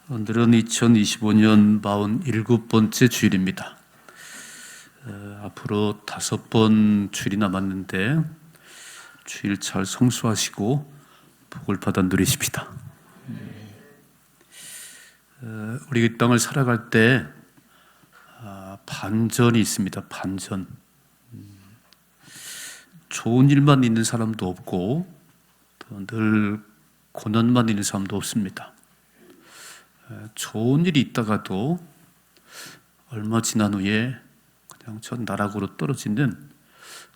오늘은 2025년 47번째 주일입니다. 앞으로 5번 주일이 남았는데 주일 잘 성수하시고 복을 받아 누리십시다. 우리 이 땅을 살아갈 때 반전이 있습니다. 반전. 좋은 일만 있는 사람도 없고 또 늘 고난만 있는 사람도 없습니다. 좋은 일이 있다가도 얼마 지난 후에 그냥 저 나락으로 떨어지는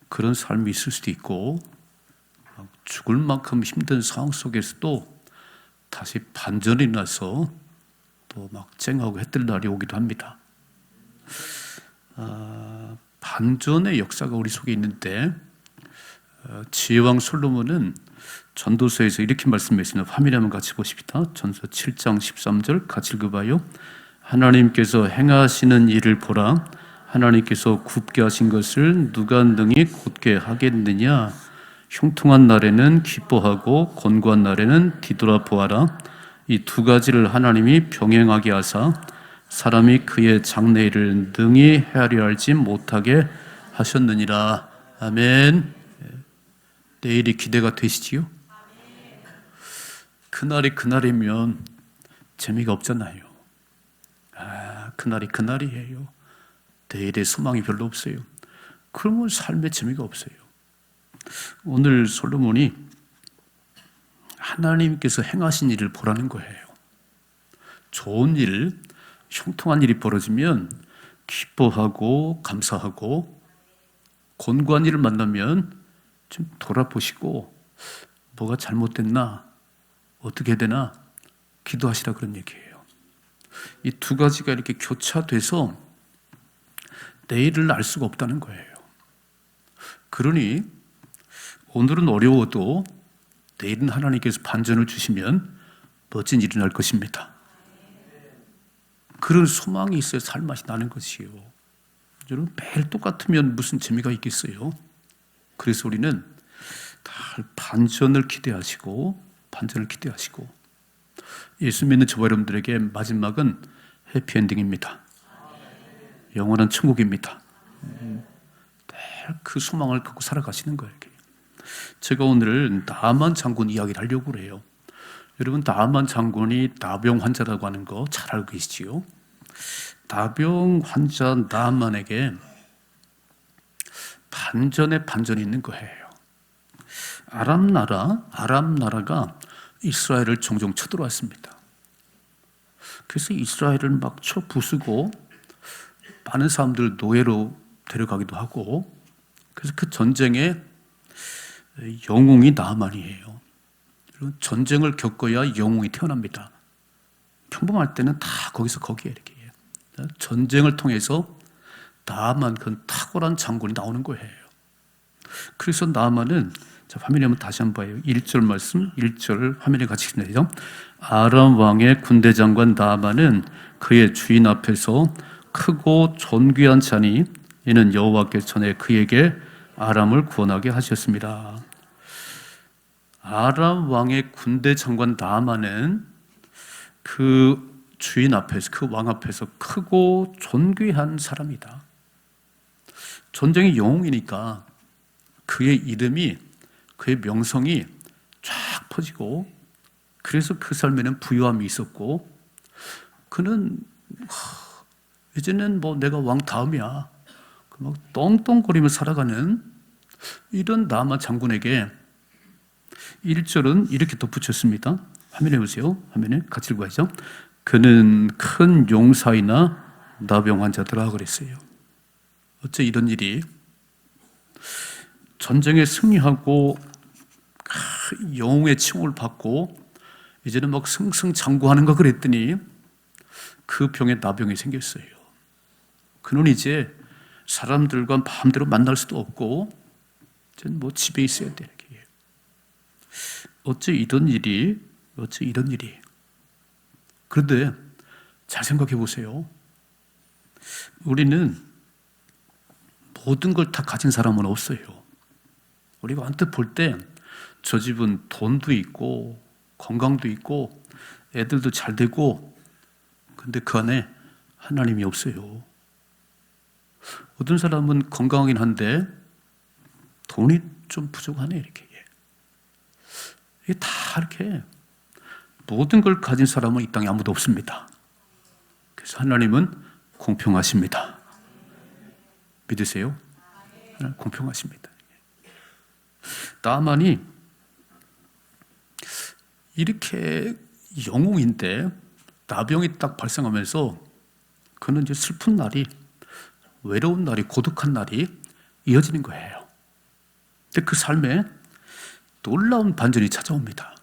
그런 삶이 있을 수도 있고, 죽을 만큼 힘든 상황 속에서도 다시 반전이 나서 또 막 쨍하고 해뜰 날이 오기도 합니다. 반전의 역사가 우리 속에 있는데, 지혜왕 솔로몬은 전도서에서 이렇게 말씀했습니다. 화면에 한번 같이 보십시다. 전서 7장 13절 같이 읽어봐요. 하나님께서 행하시는 일을 보라. 하나님께서 굽게 하신 것을 누가 능히 곧게 하겠느냐. 흉통한 날에는 기뻐하고 곤고한 날에는 뒤돌아 보아라. 이 두 가지를 하나님이 병행하게 하사 사람이 그의 장래일을 능히 헤아려 알지 못하게 하셨느니라. 아멘. 내일이 기대가 되시지요? 그날이 그날이면 재미가 없잖아요. 그날이 그날이에요. 내일의 소망이 별로 없어요. 그러면 삶의 재미가 없어요. 오늘 솔로몬이 하나님께서 행하신 일을 보라는 거예요. 좋은 일, 형통한 일이 벌어지면 기뻐하고 감사하고, 곤고한 일을 만나면 좀 돌아보시고 뭐가 잘못됐나, 어떻게 되나 기도하시라, 그런 얘기예요. 이 두 가지가 이렇게 교차돼서 내일을 알 수가 없다는 거예요. 그러니 오늘은 어려워도 내일은 하나님께서 반전을 주시면 멋진 일이 날 것입니다. 그런 소망이 있어야 살맛이 나는 것이에요. 여러분, 매일 똑같으면 무슨 재미가 있겠어요? 그래서 우리는 다 반전을 기대하시고, 예수 믿는 저와 여러분들에게 마지막은 해피엔딩입니다. 영원한 천국입니다. 그 소망을 갖고 살아가시는 거예요. 제가 오늘 나만 장군 이야기를 하려고 그래요. 여러분, 나만 장군이 나병 환자라고 하는 거 잘 알고 계시지요? 나병 환자 나만에게 반전에 반전이 있는 거예요. 아람 나라가 이스라엘을 종종 쳐들어왔습니다. 그래서 이스라엘을 막 쳐 부수고 많은 사람들 노예로 데려가기도 하고, 그래서 그 전쟁의 영웅이 나만이에요. 전쟁을 겪어야 영웅이 태어납니다. 평범할 때는 다 거기서 거기에 이렇게 해요. 전쟁을 통해서 나만, 그 탁월한 장군이 나오는 거예요. 그래서 나만은, 자, 화면에 한번 다시 한번 봐요. 1절 말씀, 1절 화면에 같이 읽습니다. 아람 왕의 군대 장관 나만은 그의 주인 앞에서 크고 존귀한 자니 이는 여호와께서 전에 그에게 아람을 구원하게 하셨습니다. 아람 왕의 군대 장관 나만은 그 주인 앞에서, 그 왕 앞에서 크고 존귀한 사람이다. 전쟁의 영웅이니까 그의 이름이, 그의 명성이 쫙 퍼지고, 그래서 그 삶에는 부유함이 있었고, 그는 이제는 뭐 내가 왕 다음이야, 막 떵떵거리며 살아가는 이런 나만 장군에게 1절은 이렇게 덧붙였습니다. 화면에 보세요. 화면에 같이 읽어야죠. 그는 큰 용사이나 나병 환자더라 그랬어요. 어째 이런 일이, 전쟁에 승리하고 영웅의 칭호를 받고 이제는 막 승승장구하는가 그랬더니 그 병에 나병이 생겼어요. 그는 이제 사람들과 마음대로 만날 수도 없고 이제 뭐 집에 있어야 돼. 어째 이런 일이. 그런데 잘 생각해 보세요. 우리는 모든 걸 다 가진 사람은 없어요. 우리가 언뜻 볼 때 저 집은 돈도 있고 건강도 있고 애들도 잘 되고 근데 그 안에 하나님이 없어요. 어떤 사람은 건강하긴 한데 돈이 좀 부족하네 이렇게. 이게 다 이렇게 모든 걸 가진 사람은 이 땅에 아무도 없습니다. 그래서 하나님은 공평하십니다. 믿으세요? 공평하십니다. 나만이 이렇게 영웅인데 나병이 딱 발생하면서 그는 이제 슬픈 날이, 외로운 날이, 고독한 날이 이어지는 거예요. 근데 그 삶에 놀라운 반전이 찾아옵니다.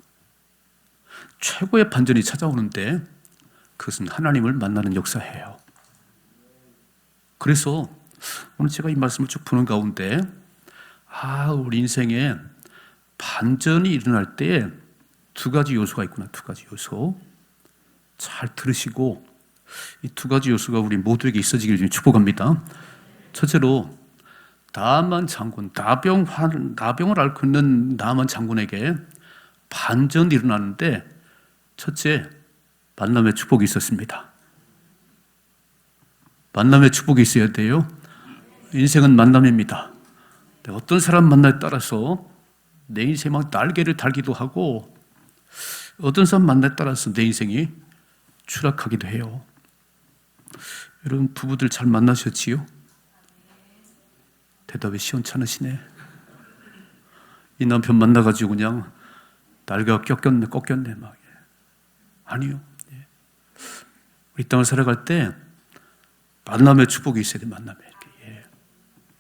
최고의 반전이 찾아오는데 그것은 하나님을 만나는 역사예요. 그래서 오늘 제가 이 말씀을 쭉 보는 가운데 우리 인생에 반전이 일어날 때 두 가지 요소가 있구나. 두 가지 요소. 잘 들으시고 이 두 가지 요소가 우리 모두에게 있어지기를 좀 축복합니다. 첫째로 나만 장군, 나병을 앓고 있는 나만 장군에게 반전이 일어나는데 첫째, 만남의 축복이 있었습니다. 만남의 축복이 있어야 돼요. 인생은 만남입니다. 어떤 사람 만나에 따라서 내 인생이 막 날개를 달기도 하고 어떤 사람 만나에 따라서 내 인생이 추락하기도 해요. 여러분 부부들 잘 만나셨지요? 대답이 시원찮으시네. 이 남편 만나가지고 그냥 날개가 꺾였네 막. 아니요. 이 땅을 살아갈 때 만남의 축복이 있어야 돼. 만남의 이렇게.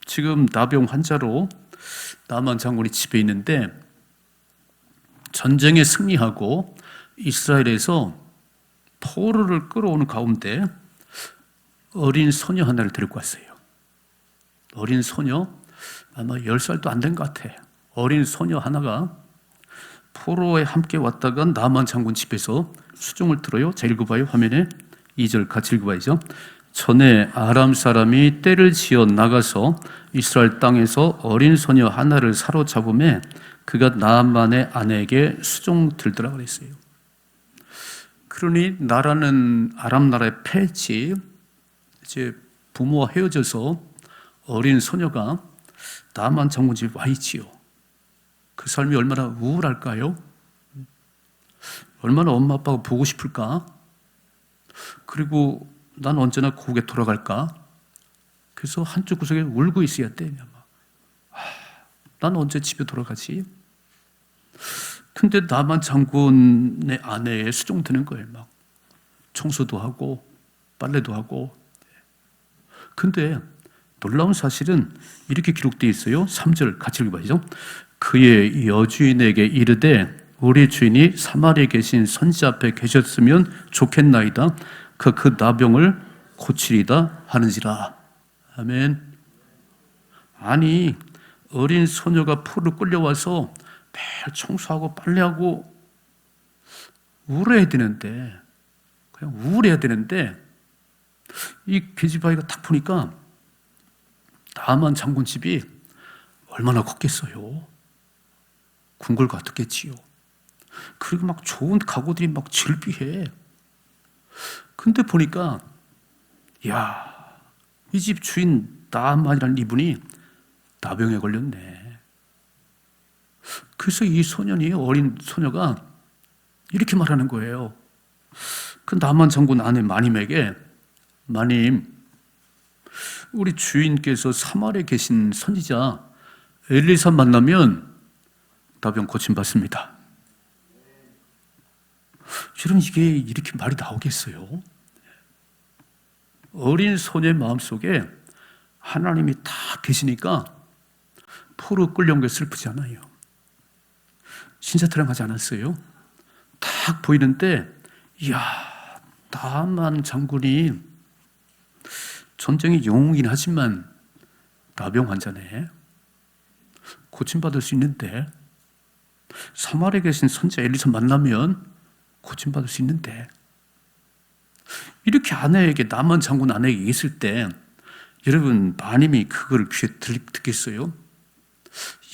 지금 나병 환자로 나만 장군이 집에 있는데 전쟁에 승리하고 이스라엘에서 포로를 끌어오는 가운데 어린 소녀 하나를 데리고 왔어요. 어린 소녀, 아마 10살도 안 된 것 같아. 어린 소녀 하나가 포로에 함께 왔다가 나만 장군 집에서 수종을 들어요. 자, 읽어봐요. 화면에 2절 같이 읽어봐야죠. 전에 아람 사람이 떼를 지어 나가서 이스라엘 땅에서 어린 소녀 하나를 사로잡음에 그가 나만의 아내에게 수종 들더라 그랬어요. 그러니 나라는 아람 나라의 폐지, 이제 부모와 헤어져서 어린 소녀가 나만 장군 집에 와 있지요. 그 삶이 얼마나 우울할까요? 얼마나 엄마 아빠가 보고 싶을까? 그리고 난 언제나 고국에 돌아갈까? 그래서 한쪽 구석에 울고 있어야 돼. 난 언제 집에 돌아가지? 근데 나만 장군의 아내에 수종드는 거예요. 막 청소도 하고 빨래도 하고. 근데 놀라운 사실은 이렇게 기록되어 있어요. 3절 같이 읽어봐야죠. 그의 여주인에게 이르되 우리 주인이 사마리아에 계신 선지자 앞에 계셨으면 좋겠나이다. 그 나병을 고치리다 하는지라. 아멘. 아니 어린 소녀가 포로로 끌려와서 매일 청소하고 빨래하고 우울해야 되는데, 그냥 우울해야 되는데 이 계집아이가 딱 보니까 나만 장군 집이 얼마나 컸겠어요. 궁궐 같았겠지요. 그리고 막 좋은 가구들이 막 질비해. 근데 보니까 이 집 주인 나만이라는 이분이 나병에 걸렸네. 그래서 이 소년이, 어린 소녀가 이렇게 말하는 거예요. 그 나만 장군 아내 마님에게, 마님, 우리 주인께서 사마리아에 계신 선지자 엘리사 만나면 나병 고침받습니다. 여러분 이게 이렇게 말이 나오겠어요? 어린 소녀의 마음속에 하나님이 다 계시니까 포로 끌려온 게 슬프지 않아요. 신사타령하지 않았어요. 딱 보이는데 나만 장군이 전쟁의 영웅이긴 하지만 나병 환자네. 고침받을 수 있는데, 사마리아에 계신 선지자 엘리사 만나면 고침받을 수 있는데, 이렇게 아내에게, 나만 장군 아내에게 있을 때 여러분 마님이 그걸 귀에 듣겠어요?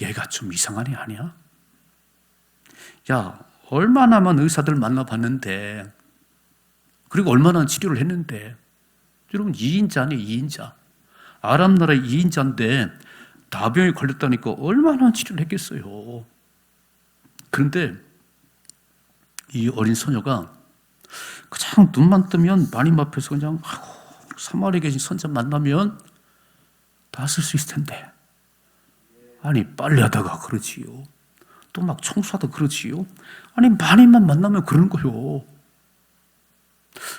얘가 좀 이상하네 아니야? 얼마나만 의사들 만나봤는데 그리고 얼마나 치료를 했는데. 여러분 2인자네 2인자. 아람 나라의 2인자인데 나병에 걸렸다니까 얼마나 치료를 했겠어요. 그런데 이 어린 소녀가 그냥 눈만 뜨면 마님 앞에서 그냥 사마리아에 계신 선자 만나면 다 쓸 수 있을 텐데, 아니 빨래하다가 그러지요. 또 막 청소하다 그러지요. 아니 마님만 만나면 그러는 거요.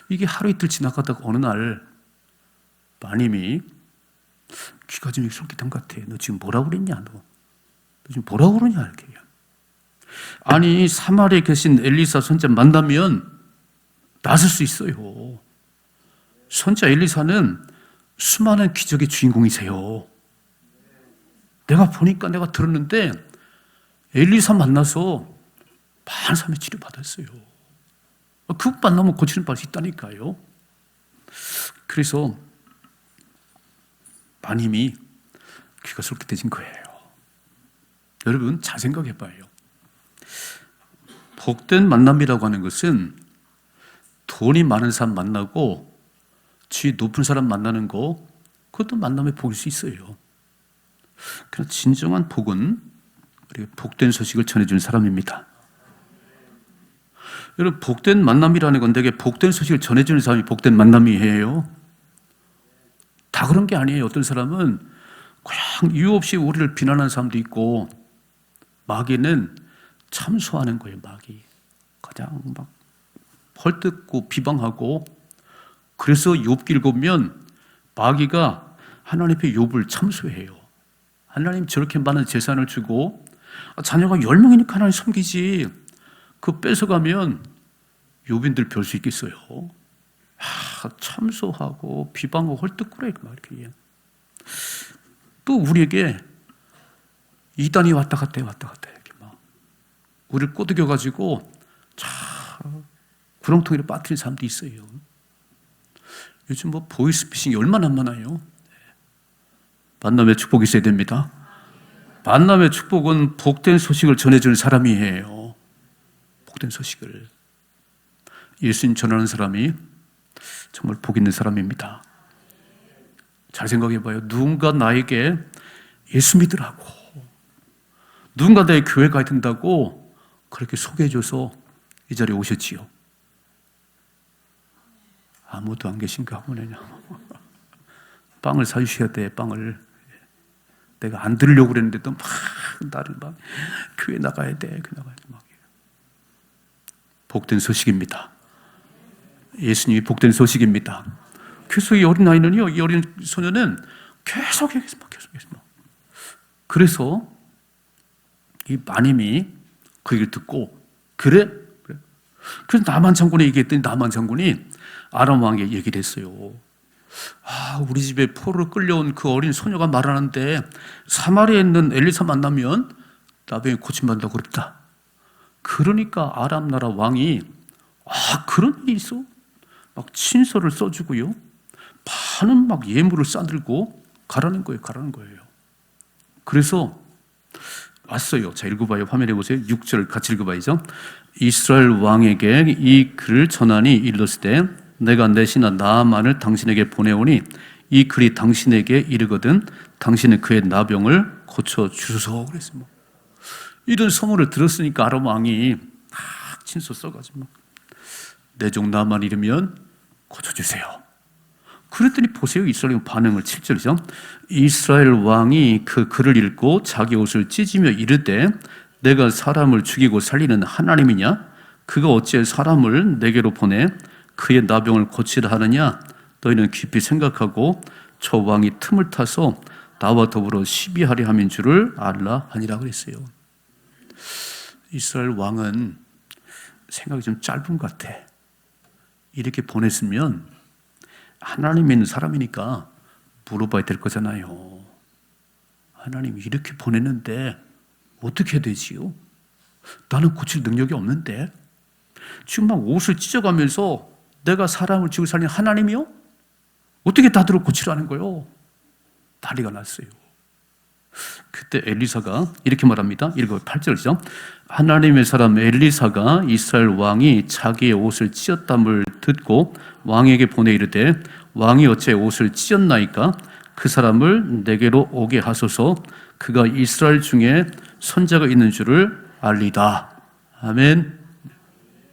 이게 하루 이틀 지나가다가 어느 날 마님이 귀가 좀 솔깃한 것 같아. 너 지금 뭐라고 그랬냐? 너 지금 뭐라고 그러냐? 이렇게. 아니 사마리아에 계신 엘리사 선자 만나면 나설 수 있어요. 선자 엘리사는 수많은 기적의 주인공이세요. 내가 보니까 내가 들었는데 엘리사 만나서 많은 사람이 치료받았어요. 그분 만나면 고치는 바가 있다니까요. 그래서 마님이 귀가 솔깃해진 거예요. 여러분 잘 생각해 봐요. 복된 만남이라고 하는 것은 돈이 많은 사람 만나고 지위 높은 사람 만나는 거, 그것도 만남의 복일 수 있어요. 그러나 진정한 복은 우리가 복된 소식을 전해주는 사람입니다. 여러분 복된 만남이라는 건 되게 복된 소식을 전해주는 사람이 복된 만남이에요. 다 그런 게 아니에요. 어떤 사람은 그냥 이유 없이 우리를 비난하는 사람도 있고, 마귀는 참소하는 거예요. 마귀 그냥 막 헐뜯고 비방하고. 그래서 욥기 읽으면 마귀가 하나님 앞에 욥을 참소해요. 하나님 저렇게 많은 재산을 주고 자녀가 10명이니까 하나님 섬기지, 그거 뺏어가면 욥인들 별 수 있겠어요? 참소하고 비방하고 헐뜯구래 이렇게. 또 우리에게 이단이 왔다 갔다 이렇게 막 우리를 꼬드겨 가지고 구렁텅이를 빠뜨리는 사람도 있어요. 요즘 뭐 보이스피싱이 얼마나 많아요. 만남의 축복이 있어야 됩니다. 만남의 축복은 복된 소식을 전해주는 사람이에요. 복된 소식을. 예수님 전하는 사람이 정말 복 있는 사람입니다. 잘 생각해 봐요. 누군가 나에게 예수 믿으라고, 누군가 나의 교회 가야 된다고 그렇게 소개해줘서 이 자리에 오셨지요. 아무도 안 계신가 보네요. 빵을 사주셔야 돼. 빵을. 내가 안 들으려고 그랬는데도 막 나를 막 교회 나가야 돼. 막. 복된 소식입니다. 예수님이 복된 소식입니다. 그래서 이 어린 아이는요, 이 어린 소녀는 계속. 그래서 이 마님이 그 얘기를 듣고 그래. 그래서 나만 장군이 얘기했더니 나만 장군이 아람 왕에게 얘기를 했어요. 우리 집에 포로로 끌려온 그 어린 소녀가 말하는데 사마리아에 있는 엘리사 만나면 나병이 고침받는다고 그랬다. 그러니까 아람 나라 왕이 그런 일이 있어? 막 친서를 써주고요, 많은 막 예물을 싸들고 가라는 거예요. 그래서 왔어요. 자, 읽어봐요. 화면에 보세요. 6절 같이 읽어봐야죠. 이스라엘 왕에게 이 글을 전하니 이르시되 내가 내 신하 나아만을 당신에게 보내오니 이 글이 당신에게 이르거든 당신은 그의 나병을 고쳐 주소서. 그랬어요. 이런 소문을 들었으니까 아람 왕이 막 친서 써가지고 내 종 나아만 이르면 고쳐주세요. 그랬더니 보세요. 이스라엘 반응을 7절이죠. 이스라엘 왕이 그 글을 읽고 자기 옷을 찢으며 이르되 내가 사람을 죽이고 살리는 하나님이냐? 그가 어찌 사람을 내게로 보내 그의 나병을 고치라 하느냐? 너희는 깊이 생각하고 저 왕이 틈을 타서 나와 더불어 시비하려 함인 줄을 알라 하니라 그랬어요. 이스라엘 왕은 생각이 좀 짧은 것 같아. 이렇게 보냈으면 하나님 믿는 사람이니까 물어봐야 될 거잖아요. 하나님이 이렇게 보냈는데 어떻게 해야 되지요? 나는 고칠 능력이 없는데 지금 막 옷을 찢어가면서 내가 사람을 죽이고 살리는 하나님이요? 어떻게 다들어 고치라는 거예요? 난리가 났어요. 그때 엘리사가 이렇게 말합니다. 읽어 8절이죠. 하나님의 사람 엘리사가 이스라엘 왕이 자기의 옷을 찢었담을 듣고 왕에게 보내 이르되 왕이 어째 옷을 찢었나이까? 그 사람을 내게로 오게 하소서. 그가 이스라엘 중에 선자가 있는 줄을 알리다. 아멘.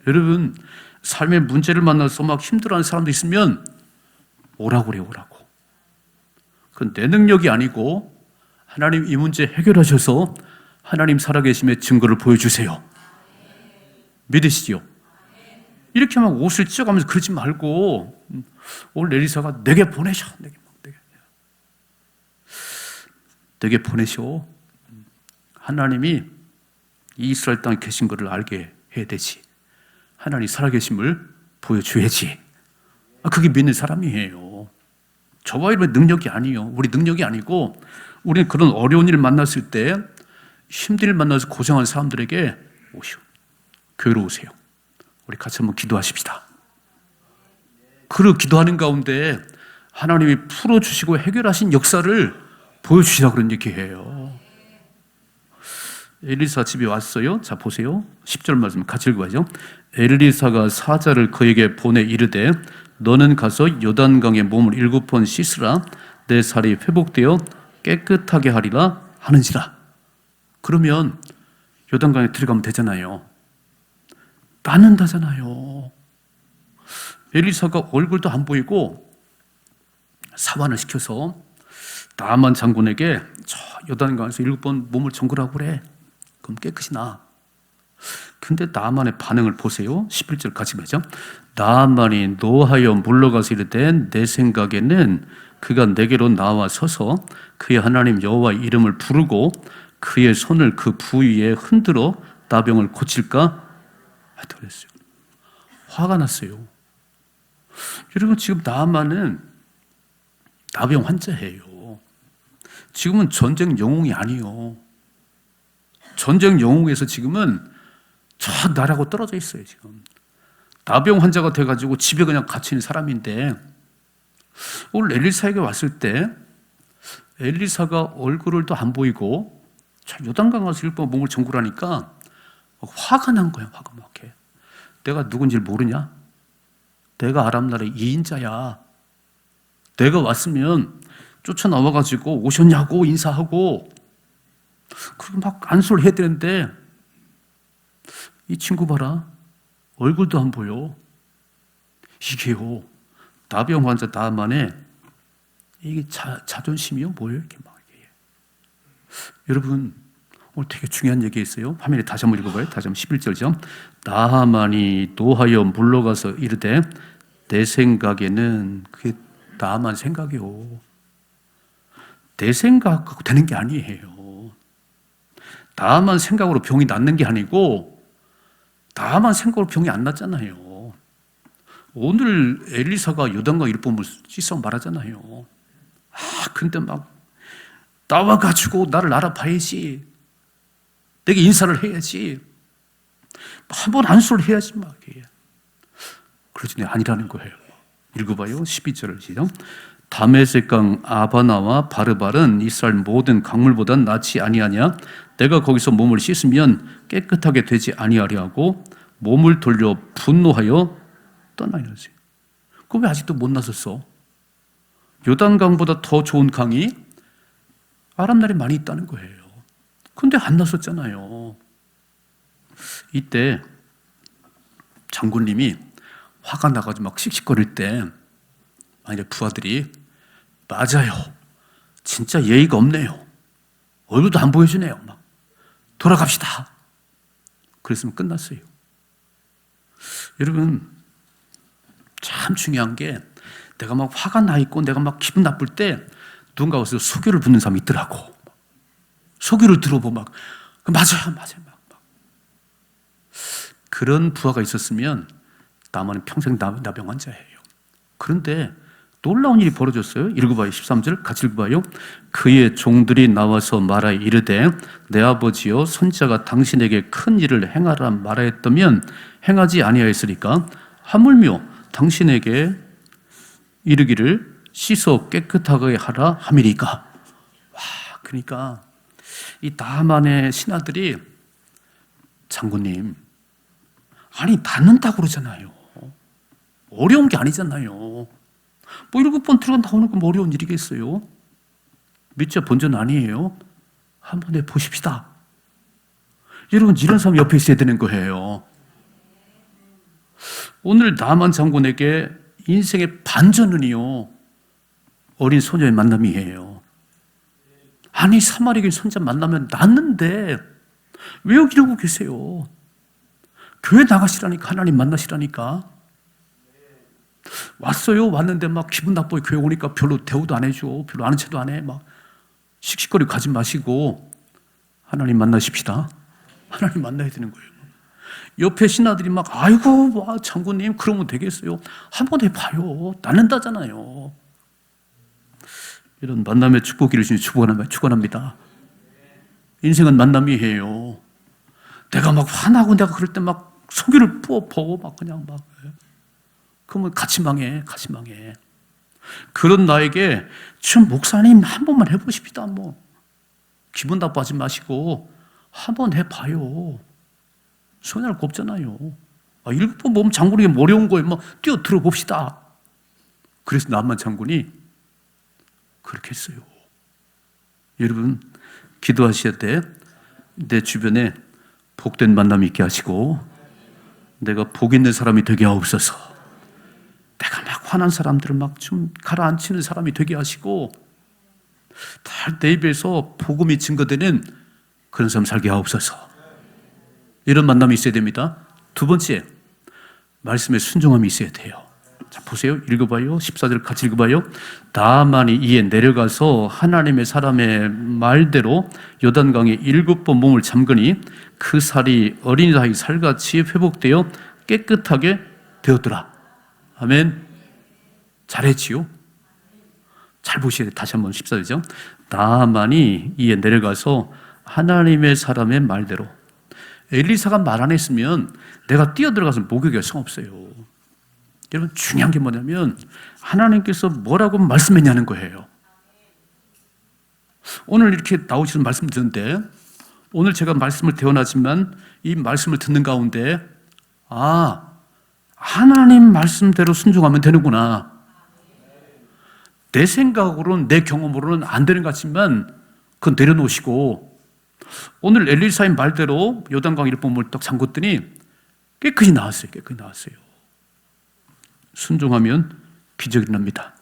여러분, 삶의 문제를 만나서 막 힘들어하는 사람도 있으면 오라고 그래요. 오라고. 그건 내 능력이 아니고 하나님 이 문제 해결하셔서 하나님 살아계심의 증거를 보여주세요. 믿으시죠? 이렇게 막 옷을 찢어가면서 그러지 말고 오늘 엘리사가 내게 보내셔. 내게 보내셔. 하나님이 이스라엘 땅에 계신 것을 알게 해야 되지. 하나님 살아계심을 보여줘야지. 그게 믿는 사람이에요. 저와 여러분의 능력이 아니에요. 우리 능력이 아니고 우리는 그런 어려운 일을 만났을 때 힘든 일을 만나서 고생하는 사람들에게 오시오. 교회로 오세요. 우리 같이 한번 기도하십시다. 그리고 기도하는 가운데 하나님이 풀어주시고 해결하신 역사를 보여주시라고 그런 얘기해요. 엘리사 집에 왔어요. 자 보세요. 10절 말씀 같이 읽어봐야죠. 엘리사가 사자를 그에게 보내 이르되 너는 가서 요단강에 몸을 7번 씻으라. 내 살이 회복되어 깨끗하게 하리라 하는지라. 그러면 요단강에 들어가면 되잖아요. 낫는다잖아요. 엘리사가 얼굴도 안 보이고 사환을 시켜서 나만 장군에게 저 요단강에서 7번 몸을 정글하고 그래. 그럼 깨끗이 나. 근데 나만의 반응을 보세요. 11절 같이 보죠. 나만이 노하여 물러가서 이르되 내 생각에는 그가 내게로 나와 서서 그의 하나님 여호와 이름을 부르고 그의 손을 그 부위에 흔들어 나병을 고칠까 하여튼 그랬어요. 화가 났어요. 여러분 지금 나만은 나병 환자예요. 지금은 전쟁 영웅이 아니요. 전쟁 영웅에서 지금은 저 나라고 떨어져 있어요. 지금 나병 환자가 돼가지고 집에 그냥 갇힌 사람인데 오늘 엘리사에게 왔을 때 엘리사가 얼굴을 또 안 보이고 요단강 가서 7번 몸을 정굴하니까 화가 난 거야. 화가 막해. 내가 누군지 모르냐? 내가 아람 나라의 2인자야. 내가 왔으면 쫓아나와가지고 오셨냐고 인사하고 그리고 막 안수를 해야 되는데 이 친구 봐라. 얼굴도 안 보여. 이게요. 나병 환자 나만의 이게 자존심이요? 뭐예요? 이렇게 막 이게. 여러분 오늘 되게 중요한 얘기 있어요. 화면에 다시 한번 읽어봐요. 다시 한번 11절이죠. 나만이 노하여 물러가서 이르되 내 생각에는 그게 나만 생각이요. 내 생각 되는 게 아니에요. 나만 생각으로 병이 낫는 게 아니고 나만 생각으로 병이 안 낫잖아요. 오늘 엘리사가 요단강 7번을 씻어 말하잖아요. 근데 막 나와가지고 나를 알아봐야지. 내게 인사를 해야지. 한번 안수를 해야지. 막. 그러지 아니라는 거예요. 읽어봐요. 12절을 시작. 다메섹강 아바나와 바르발은 이스라엘 모든 강물보다 낫지 아니하냐? 내가 거기서 몸을 씻으면 깨끗하게 되지 아니하려 하고 몸을 돌려 분노하여 떠나니라. 그럼 왜 아직도 못 나섰어? 요단강보다 더 좋은 강이 아람날에 많이 있다는 거예요. 근데 안 나섰잖아요. 이때 장군님이 화가 나가지고 막 씩씩거릴 때 만약에 부하들이 맞아요. 진짜 예의가 없네요. 얼굴도 안 보여주네요. 막 돌아갑시다. 그랬으면 끝났어요. 여러분 참 중요한 게 내가 막 화가 나 있고 내가 막 기분 나쁠 때 누군가 와서 소교를 붙는 사람이 있더라고. 소교를 들어보고 막 맞아요. 막. 그런 부하가 있었으면 나만은 평생 나병 환자예요. 그런데 놀라운 일이 벌어졌어요. 읽어봐요. 13절 같이 읽어봐요. 그의 종들이 나와서 말하여 이르되 내 아버지여 선지자가 당신에게 큰 일을 행하라 말하였다면 행하지 아니하였으리까 하물며 당신에게 이르기를 씻어 깨끗하게 하라 함이니까. 와, 그러니까 이 나만의 신하들이 장군님, 아니 닫는다고 그러잖아요. 어려운 게 아니잖아요. 뭐 7번 들어가 나오는 건 뭐 어려운 일이겠어요? 밑자 본전 아니에요? 한번 해보십시다. 여러분, 이런 사람 옆에 있어야 되는 거예요. 오늘 나만 장군에게 인생의 반전은요, 어린 소녀의 만남이에요. 아니 사마리아인 선자 만나면 낫는데 왜 여기 이러고 계세요? 교회 나가시라니까, 하나님 만나시라니까. 왔어요. 왔는데 막 기분 나빠요. 교회 오니까 별로 대우도 안 해줘. 별로 아는 체도 안 해. 막 씩씩거리고 가지 마시고 하나님 만나십시다. 하나님 만나야 되는 거예요. 옆에 신하들이 막 아이고 와 장군님 그러면 되겠어요. 한번 해봐요. 낫는다잖아요. 이런 만남의 축복기를 주님 축원합니다. 인생은 만남이에요. 내가 막 화나고 내가 그럴 때 막 속이를 부어 막 그냥 막 그러면 같이 망해. 그런 나에게 좀 목사님 한 번만 해보십시다. 뭐 기분 나빠하지 마시고 한번 해봐요. 손해할 거 없잖아요. 7번 보면 장군에게 어려운 거에 막 뛰어 들어봅시다. 그래서 남만 장군이 그렇게 했어요. 여러분 기도하실 때 내 주변에 복된 만남이 있게 하시고 내가 복 있는 사람이 되게 하옵소서. 내가 막 화난 사람들을 막 좀 가라앉히는 사람이 되게 하시고 다 내 입에서 복음이 증거되는 그런 삶 살게 하옵소서. 이런 만남이 있어야 됩니다. 두 번째, 말씀에 순종함이 있어야 돼요. 자, 보세요. 읽어봐요. 14절 같이 읽어봐요. 나만이 이에 내려가서 하나님의 사람의 말대로 요단강에 7번 몸을 잠그니 그 살이 어린아이 살같이 회복되어 깨끗하게 되었더라. 아멘. 잘했지요? 잘 보셔야 돼요. 다시 한번 14절이죠. 나만이 이에 내려가서 하나님의 사람의 말대로. 엘리사가 말 안 했으면 내가 뛰어들어가서 목욕할 수가 없어요. 여러분 중요한 게 뭐냐면 하나님께서 뭐라고 말씀했냐는 거예요. 오늘 이렇게 나오시는 말씀 듣는데 오늘 제가 말씀을 대언하지만 이 말씀을 듣는 가운데 하나님 말씀대로 순종하면 되는구나. 내 생각으로는 내 경험으로는 안 되는 것 같지만 그건 내려놓으시고 오늘 엘리사의 말대로 요단강 7번을 딱 잠궜더니 깨끗이 나왔어요. 순종하면 기적이 납니다.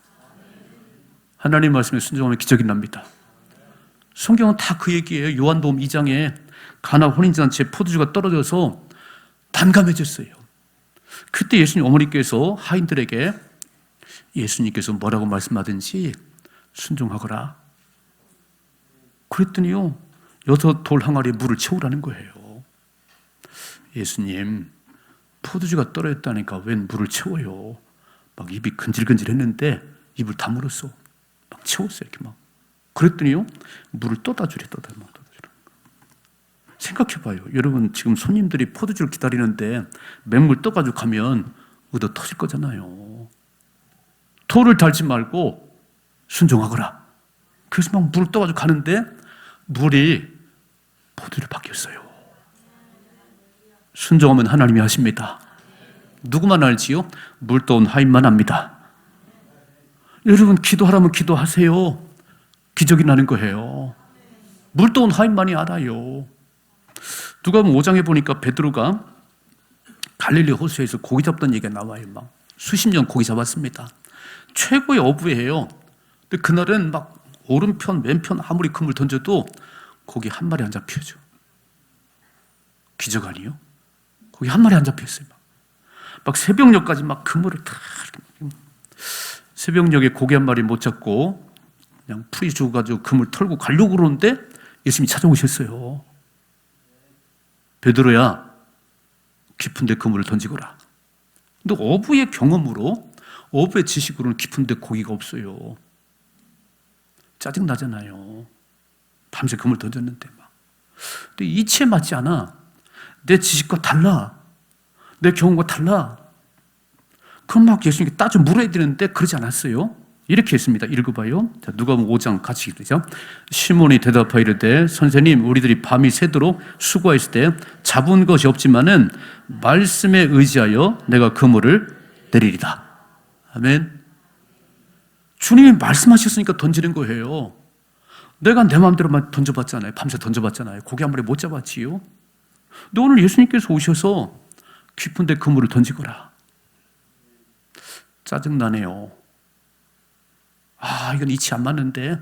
하나님 말씀에 순종하면 기적이 납니다. 성경은 다 그 얘기예요. 요한복음 2장에 가나 혼인잔치에 포도주가 떨어져서 단감해졌어요. 그때 예수님 어머니께서 하인들에게 예수님께서 뭐라고 말씀하든지 순종하거라. 그랬더니요 6돌 항아리에 물을 채우라는 거예요. 예수님 포도주가 떨어졌다니까 웬 물을 채워요. 막 입이 근질근질 했는데 입을 다물었어. 막 채웠어요. 이렇게 막. 그랬더니요 물을 떠다 주라. 생각해봐요. 여러분 지금 손님들이 포도주를 기다리는데 맹물 떠가지고 가면 얻어 터질 거잖아요. 돌을 달지 말고 순종하거라. 그래서 막 물을 떠가지고 가는데 물이 포도주로 바뀌었어요. 순종하면 하나님이 하십니다. 누구만 알지요? 물 떠온 하인만 압니다. 여러분 기도하라면 기도하세요. 기적이 나는 거예요. 물 떠온 하인만이 알아요. 누가복음 5장에 보니까 베드로가 갈릴리 호수에서 고기 잡던 얘기가 나와요. 막 수십 년 고기 잡았습니다. 최고의 어부예요. 근데 그날은 막 오른편 왼편 아무리 그물 던져도 고기 한 마리 안 잡혀죠. 기적 아니에요? 고기 한 마리 안 잡혔어요. 막 새벽녘까지 막 그물을 다 새벽녘에 고기 한 마리 못 잡고 그냥 풀이 죽어가지고 그물 털고 가려고 그러는데 예수님이 찾아오셨어요. 베드로야 깊은 데 그물을 던지거라. 근데 어부의 경험으로 어부의 지식으로는 깊은 데 고기가 없어요. 짜증나잖아요. 밤새 그물 던졌는데 막. 근데 이치에 맞지 않아. 내 지식과 달라. 내 경험과 달라. 그럼 막 예수님께 따져 물어야 되는데 그러지 않았어요. 이렇게 했습니다. 읽어봐요. 자, 누가복음 5장 같이 읽으죠. 시몬이 대답하여 이르되 선생님 우리들이 밤이 새도록 수고했을 때 잡은 것이 없지만은 말씀에 의지하여 내가 그물을 내리리다. 아멘. 주님이 말씀하셨으니까 던지는 거예요. 내가 내 마음대로만 던져봤잖아요. 밤새 던져봤잖아요. 고기 한 마리 못 잡았지요. 근데 오늘 예수님께서 오셔서 깊은데 그물을 던지거라. 짜증나네요. 이건 이치 안 맞는데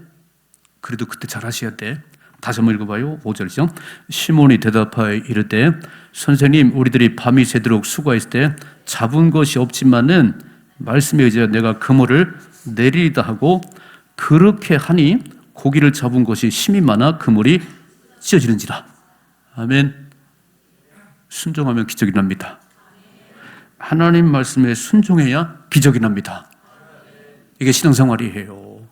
그래도 그때 잘하셔야 돼. 다시 한번 읽어봐요. 5절이죠. 시몬이 대답하여 이르되 선생님 우리들이 밤이 새도록 수고했을 때 잡은 것이 없지만은 말씀에 의지하여 내가 그물을 내리리다 하고 그렇게 하니 고기를 잡은 것이 심이 많아 그물이 찢어지는지라. 아멘. 순종하면 기적이 납니다. 하나님 말씀에 순종해야 기적이 납니다. 이게 신앙생활이에요.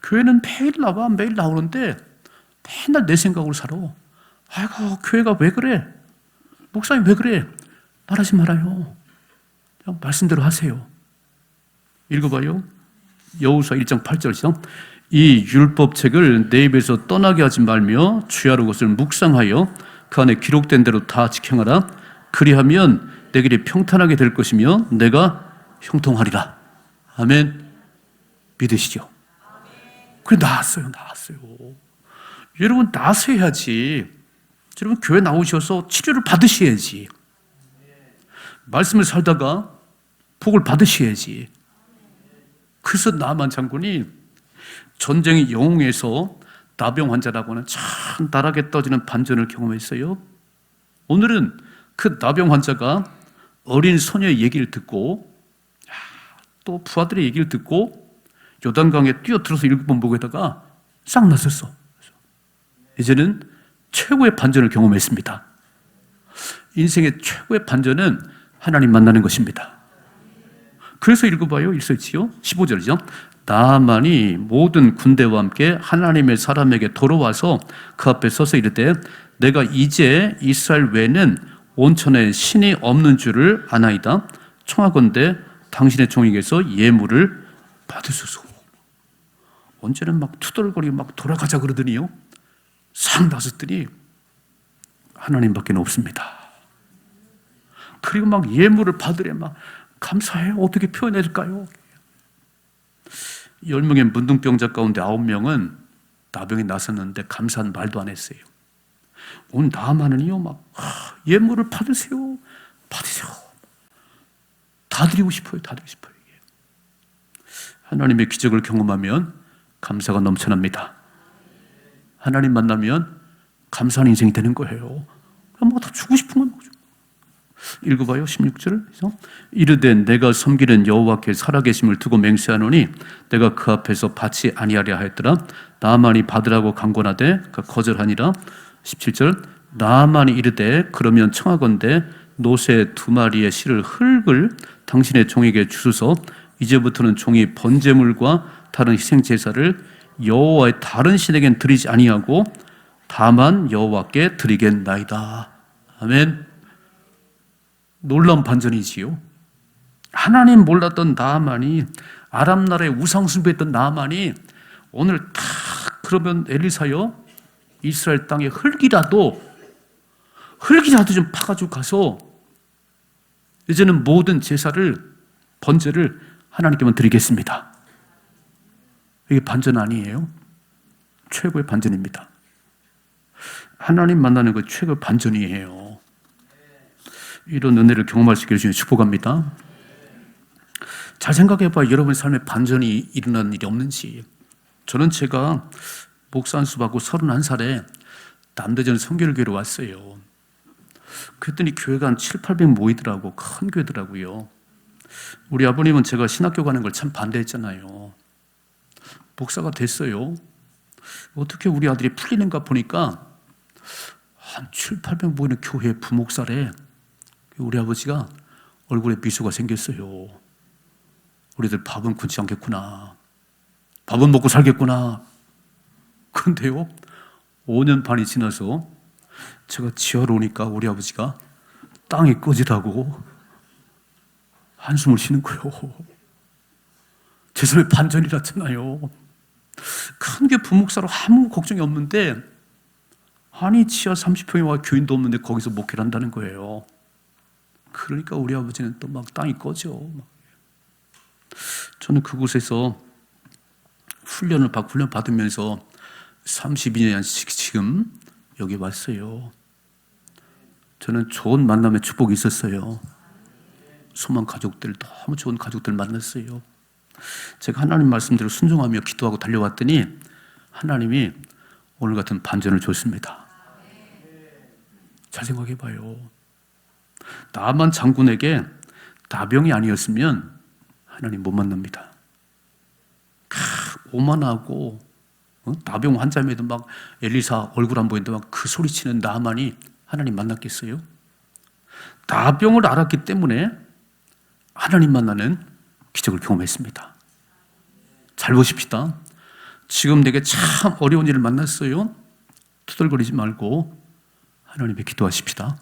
교회는 매일 나와 매일 나오는데 맨날 내 생각으로 살아. 아이고 교회가 왜 그래? 목사님 왜 그래? 말하지 말아요. 그냥 말씀대로 하세요. 읽어봐요. 여호수아 1장 8절이죠. 이 율법책을 내 입에서 떠나게 하지 말며 주야로 것을 묵상하여 그 안에 기록된 대로 다 지켜하라. 그리하면 내 길이 평탄하게 될 것이며 내가 형통하리라. 아멘. 믿으시죠? 그래 나았어요. 여러분 나서야지. 여러분 교회 나오셔서 치료를 받으셔야지. 말씀을 살다가 복을 받으셔야지. 그래서 나만 장군이 전쟁의 영웅에서 나병 환자라고는 참 나락에 떠지는 반전을 경험했어요. 오늘은 그 나병 환자가 어린 소녀의 얘기를 듣고 또 부하들의 얘기를 듣고 요단강에 뛰어들어서 일곱번복에다가 싹 났었어. 이제는 최고의 반전을 경험했습니다. 인생의 최고의 반전은 하나님 만나는 것입니다. 그래서 읽어봐요. 읽었지요. 15절이죠. 나만이 모든 군대와 함께 하나님의 사람에게 돌아와서 그 앞에 서서 이르되 내가 이제 이스라엘 외에는 온천에 신이 없는 줄을 아나이다. 청하건대 당신의 종에게서 예물을 받으소서. 언제는 막 투덜거리고 막 돌아가자 그러더니요. 싹 나섰더니 하나님밖에 없습니다. 그리고 막 예물을 받으래 막 감사해요. 어떻게 표현해줄까요? 10명의 문둥병자 가운데 9명은 나병이 났었는데 감사한 말도 안 했어요. 오늘 나만은요 막 예물을 받으세요. 다 드리고 싶어요. 하나님의 기적을 경험하면 감사가 넘쳐납니다. 하나님 만나면 감사한 인생이 되는 거예요. 뭐 다 주고 싶은 건 뭐죠? 읽어봐요. 16절. 이르되 내가 섬기는 여호와께 살아계심을 두고 맹세하노니 내가 그 앞에서 받지 아니하려 하였더라. 나만이 받으라고 강권하되 거절하니라. 17절. 나만이 이르되 그러면 청하건대 노새 2마리의 실을 흙을 당신의 종에게 주소서. 이제부터는 종이 번제물과 다른 희생제사를 여호와의 다른 신에겐 드리지 아니하고 다만 여호와께 드리겠나이다. 아멘. 놀라운 반전이지요. 하나님 몰랐던 나만이 아람 나라의 우상 숭배했던 나만이 오늘 다 그러면 엘리사여 이스라엘 땅에 흙이라도 좀 파가지고 가서 이제는 모든 제사를 번제를 하나님께만 드리겠습니다. 이게 반전 아니에요? 최고의 반전입니다. 하나님 만나는 거 최고의 반전이에요. 이런 은혜를 경험할 수 있게 해주시니 축복합니다. 잘 생각해봐. 여러분의 삶에 반전이 일어나는 일이 없는지. 저는 제가 목사 안수 받고 31살에 남대전 성결교회로 왔어요. 그랬더니 교회가 한 7, 800 모이더라고. 큰 교회더라고요. 우리 아버님은 제가 신학교 가는 걸 참 반대했잖아요. 목사가 됐어요. 어떻게 우리 아들이 풀리는가 보니까 한 7, 800 모이는 교회 부목사래. 우리 아버지가 얼굴에 미소가 생겼어요. 우리들 밥은 굶지 않겠구나. 밥은 먹고 살겠구나. 그런데요, 5년 반이 지나서 제가 지하로 오니까 우리 아버지가 땅이 꺼지다고 한숨을 쉬는 거예요. 제 삶의 반전이랐잖아요. 큰 게 부목사로 아무 걱정이 없는데, 아니 지하 30평에 와 교인도 없는데 거기서 목회를 한다는 거예요. 그러니까 우리 아버지는 또 막 땅이 꺼져. 저는 그곳에서 훈련 받으면서 32년씩 지금 여기 왔어요. 저는 좋은 만남의 축복이 있었어요. 수많은 가족들, 너무 좋은 가족들 만났어요. 제가 하나님 말씀대로 순종하며 기도하고 달려왔더니 하나님이 오늘 같은 반전을 줬습니다. 잘 생각해봐요. 나만 장군에게 나병이 아니었으면 하나님 못 만납니다. 오만하고 나병 환자임에도 막 엘리사 얼굴 안 보이는데 막 그 소리치는 나만이 하나님 만났겠어요? 나병을 알았기 때문에 하나님 만나는 기적을 경험했습니다. 잘 보십시다. 지금 내게 참 어려운 일을 만났어요. 투덜거리지 말고 하나님께 기도하십시다.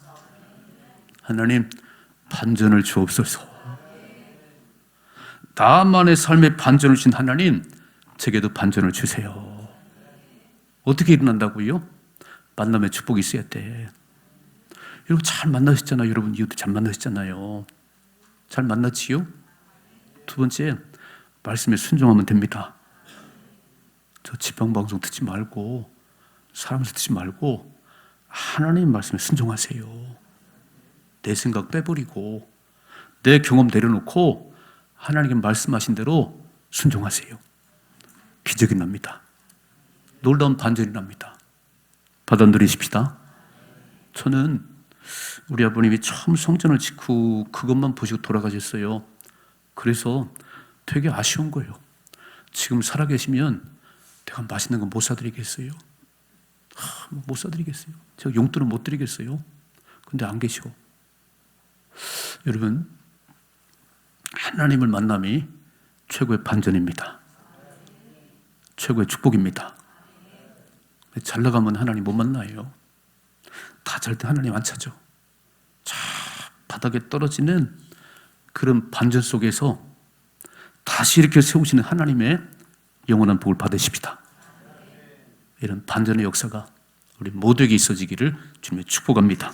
하나님 반전을 주옵소서. 나만의 삶에 반전을 주신 하나님, 제게도 반전을 주세요. 어떻게 일어난다고요? 만남의 축복이 있어야 돼. 여러분 잘 만나셨잖아요. 여러분 이웃도 잘 만나셨잖아요. 잘 만났지요? 두 번째, 말씀에 순종하면 됩니다. 저 지방방송 듣지 말고 사람 듣지 말고 하나님 말씀에 순종하세요. 내 생각 빼버리고 내 경험 내려놓고 하나님께 말씀하신 대로 순종하세요. 기적이 납니다. 놀라운 반전이 납니다. 받아들이십시다. 저는 우리 아버님이 처음 성전을 짓고 그것만 보시고 돌아가셨어요. 그래서 되게 아쉬운 거예요. 지금 살아계시면 내가 맛있는 거 못 사드리겠어요? 못 사드리겠어요? 제가 용돈을 못 드리겠어요? 근데 안 계시고. 여러분, 하나님을 만남이 최고의 반전입니다. 최고의 축복입니다. 잘 나가면 하나님 못 만나요. 다 잘 때 하나님 안 찾죠. 자, 바닥에 떨어지는 그런 반전 속에서 다시 이렇게 세우시는 하나님의 영원한 복을 받으십시다. 이런 반전의 역사가 우리 모두에게 있어지기를 주님의 축복합니다.